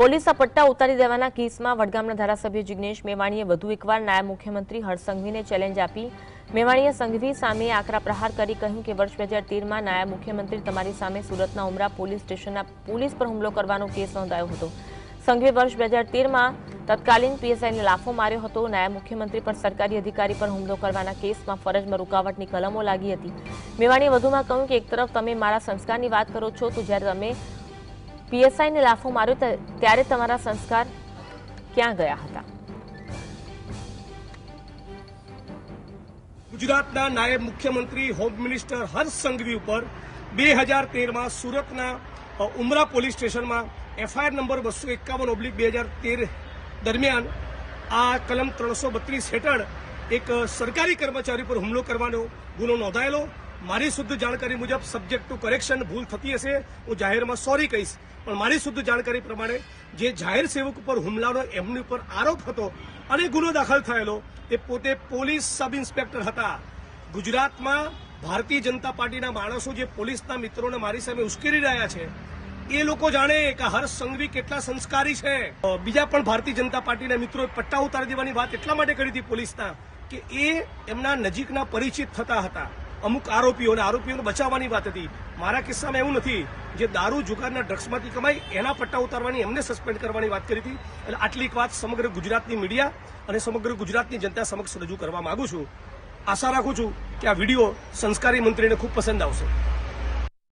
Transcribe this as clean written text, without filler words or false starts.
પોલીસના પટ્ટા ઉતારી દેવાના કેસમાં વડગામના ધારાસભ્ય જિગ્નેશ મેવાણીએ વધુ એકવાર નાયબ મુખ્યમંત્રી હર્ષ સંઘવીને ચેલેન્જ આપી। મેવાણીએ સંઘવી સામે આકરા પ્રહાર કરી કહ્યું કે વર્ષ 2013માં નાયબ મુખ્યમંત્રી તમારી સામે સુરતના ઉમરા પોલીસ સ્ટેશનના પોલીસ પર હુમલો કરવાનો કેસ નોંધાયો હતો। સંઘવીએ વર્ષ 2013માં તત્કાલીન પીએસઆઈને લાફો માર્યો હતો। નાયબ મુખ્યમંત્રી પર સરકારી અધિકારી પર હુમલો કરવાના કેસમાં ફરજમાં રૂકાવટની કલમો લાગી હતી। મેવાણીએ વધુમાં કહ્યું કે એક તરફ તમે મારા સંસ્કારની વાત કરો છો તો જ્યારે તમે પીએસઆઈને લાફો માર્યો ત્યારે તમારા સંસ્કાર ક્યાં ગયા હતા? ગુજરાતના નાયબ મુખ્યમંત્રી હોમ મિનિસ્ટર હર્ષ સંઘવી ઉપર 2013માં સુરતના ઉમરા પોલીસ સ્ટેશનમાં એફઆઈઆર નંબર 251/2013 દરમિયાન આ કલમ 332 હેઠળ એક સરકારી કર્મચારી પર હુમલો કરવાનો ગુનો નોંધાયેલો। મારી શુદ્ધ જાણકારી મુજબ સબ્જેક્ટ ટુ કરેક્શન ભૂલ થતી હશે, હું જાહેરમાં સોરી કહીશ, પણ મારી શુદ્ધ જાણકારી પ્રમાણે જે જાહેર સેવક ઉપર હુમલાનો એમની ઉપર આરોપ હતો અને ગુનો દાખલ થયેલો એ પોતે પોલીસ સબ ઇન્સ્પેક્ટર હતા। ગુજરાતમાં ભારતીય જનતા પાર્ટીના માણસો જે પોલીસના મિત્રોને મારી સામે ઉશ્કેરી રહ્યા છે એ લોકો જાણે કે હર્ષ સંઘવી કેટલા સંસ્કારી છે। બીજા પણ ભારતીય જનતા પાર્ટીના મિત્રોએ પટ્ટા ઉતારી દેવાની વાત એટલા માટે કરી હતી પોલીસના કે એ એમના નજીકના પરિચિત થતા હતા અમુક આરોપીઓને બચાવવાની વાત હતી। મારા કિસ્સામાં એવું નથી, જે દારૂ જુગારના ડ્રગ્સમાંથી કમાઈ એના પટ્ટા ઉતારવાની, એમને સસ્પેન્ડ કરવાની વાત કરી હતી। એટલે આટલી વાત સમગ્ર ગુજરાતની મીડિયા અને સમગ્ર ગુજરાતની જનતા સમક્ષ રજૂ કરવા માંગુ છું। આશા રાખું છું કે આ વિડીયો સંસ્કારી મંત્રીને ખૂબ પસંદ આવશે।